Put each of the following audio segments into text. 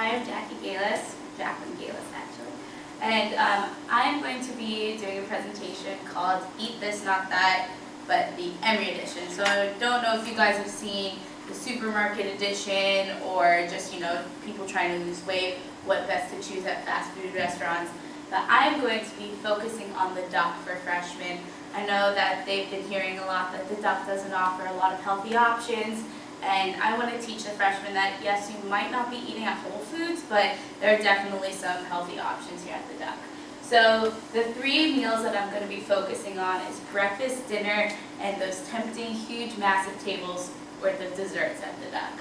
I'm Jacqueline Galis actually, and I'm going to be doing a presentation called Eat This Not That, but the Emory edition. So I don't know if you guys have seen the supermarket edition or just, people trying to lose weight, what best to choose at fast food restaurants. But I'm going to be focusing on the duck for freshmen. I know that they've been hearing a lot that the duck doesn't offer a lot of healthy options, and I want to teach the freshmen that yes, you might not be eating at Whole Foods, but there are definitely some healthy options here at the duck. So the 3 meals that I'm going to be focusing on is breakfast, dinner, and those tempting, huge, massive tables worth of desserts at the duck.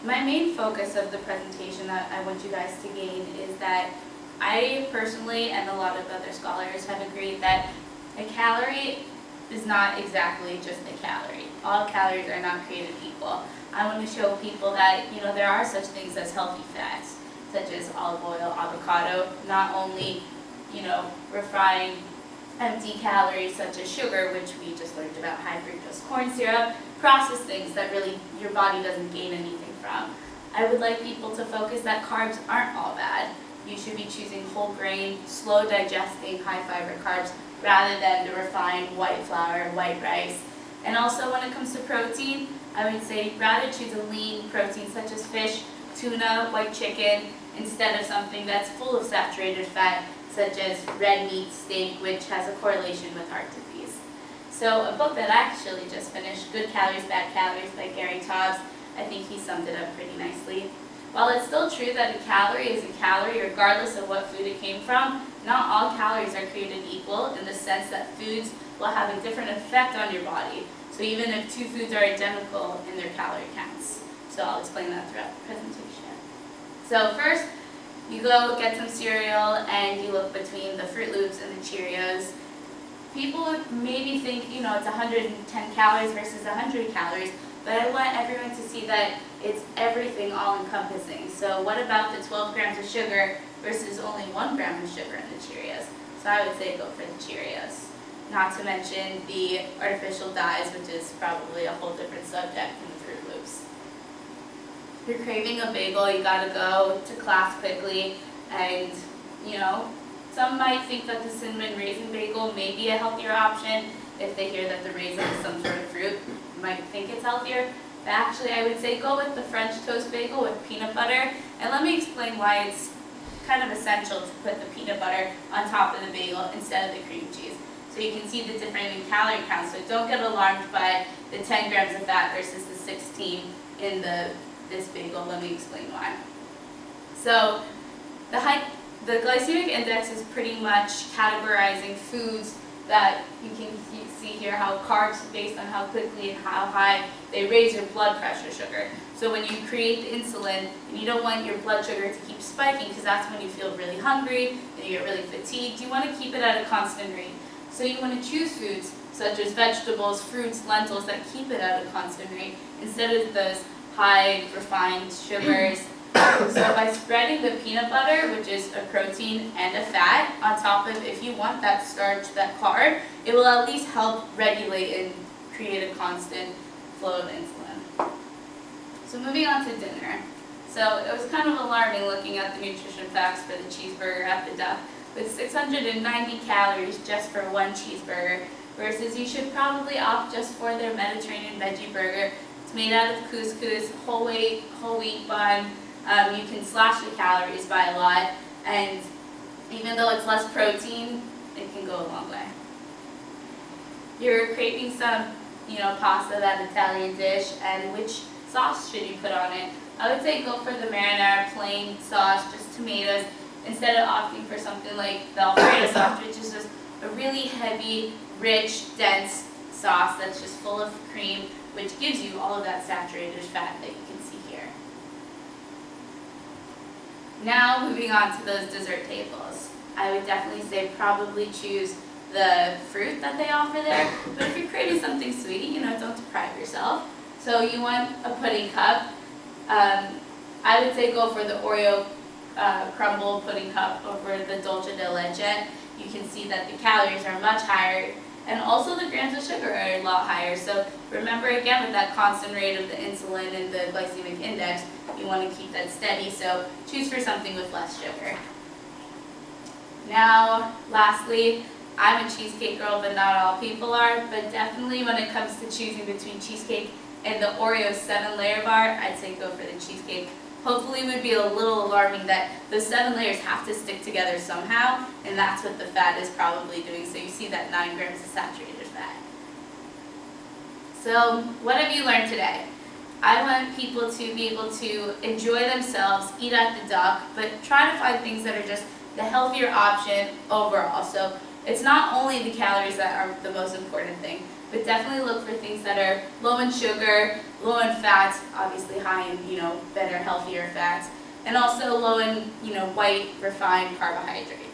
My main focus of the presentation that I want you guys to gain is that I personally, and a lot of other scholars, have agreed that a calorie is not exactly just a calorie. All calories are not created equal. I want to show people that, there are such things as healthy fats, such as olive oil, avocado, not only, refined empty calories such as sugar, which we just learned about, high fructose corn syrup, processed things that really your body doesn't gain anything from. I would like people to focus that carbs aren't all bad. You should be choosing whole grain, slow digesting, high fiber carbs rather than the refined white flour, white rice. And also when it comes to protein, I would say rather choose a lean protein such as fish, tuna, white chicken, instead of something that's full of saturated fat such as red meat, steak, which has a correlation with heart disease. So a book that I actually just finished, Good Calories, Bad Calories by Gary Taubes, I think he summed it up pretty nicely. While it's still true that a calorie is a calorie regardless of what food it came from, not all calories are created equal in the sense that foods will have a different effect on your body. So even if 2 foods are identical in their calorie counts. So I'll explain that throughout the presentation. So first, you go get some cereal and you look between the Fruit Loops and the Cheerios. People would maybe think, it's 110 calories versus 100 calories, but I want everyone to see that it's everything all-encompassing. So what about the 12 grams of sugar versus only 1 gram of sugar in the Cheerios? So I would say go for the Cheerios. Not to mention the artificial dyes, which is probably a whole different subject in the Fruit Loops. If you're craving a bagel, you gotta go to class quickly, and some might think that the cinnamon raisin bagel may be a healthier option if they hear that the raisin is some sort of fruit. You might think it's healthier, but actually I would say go with the French toast bagel with peanut butter, and let me explain why it's kind of essential to put the peanut butter on top of the bagel instead of the cream cheese. So you can see the different calorie counts, so don't get alarmed by the 10 grams of fat versus the 16 in this bagel. Let me explain why. So the glycemic index is pretty much categorizing foods that you can see here, how carbs, based on how quickly and how high they raise your blood pressure sugar. So when you create the insulin, and you don't want your blood sugar to keep spiking because that's when you feel really hungry and you get really fatigued. You want to keep it at a constant rate. So you want to choose foods such as vegetables, fruits, lentils that keep it at a constant rate instead of those high refined sugars. So by spreading the peanut butter, which is a protein and a fat, on top of, if you want that starch, that carb, it will at least help regulate and create a constant flow of insulin. So moving on to dinner. So it was kind of alarming looking at the nutrition facts for the cheeseburger at the duck, with 690 calories just for 1 cheeseburger, versus you should probably opt just for their Mediterranean veggie burger. It's made out of couscous, whole wheat bun. You can slash the calories by a lot, and even though it's less protein, it can go a long way. You're craving some, pasta, that Italian dish, and which sauce should you put on it? I would say go for the marinara plain sauce, just tomatoes, instead of opting for something like the Alfredo sauce, which is just a really heavy, rich, dense sauce that's just full of cream, which gives you all of that saturated fat that you can see here. Now moving on to those dessert tables. I would definitely say probably choose the fruit that they offer there, but if you're craving something sweet, don't deprive yourself. So you want a pudding cup. I would say go for the Oreo crumble pudding cup over the dulce de leche. You can see that the calories are much higher And also the grams of sugar are a lot higher. So remember again with that constant rate of the insulin and the glycemic index, you want to keep that steady. So choose for something with less sugar. Now, lastly, I'm a cheesecake girl, but not all people are. But definitely when it comes to choosing between cheesecake and the Oreo 7-layer bar, I'd say go for the cheesecake. Hopefully it would be a little alarming that the 7 layers have to stick together somehow, and that's what the fat is probably doing. So you see that 9 grams of saturated fat. So what have you learned today? I want people to be able to enjoy themselves, eat at the duck, but try to find things that are just the healthier option overall. So it's not only the calories that are the most important thing, but definitely look for things that are low in sugar, low in fats, obviously high in, better, healthier fats, and also low in, white, refined carbohydrates.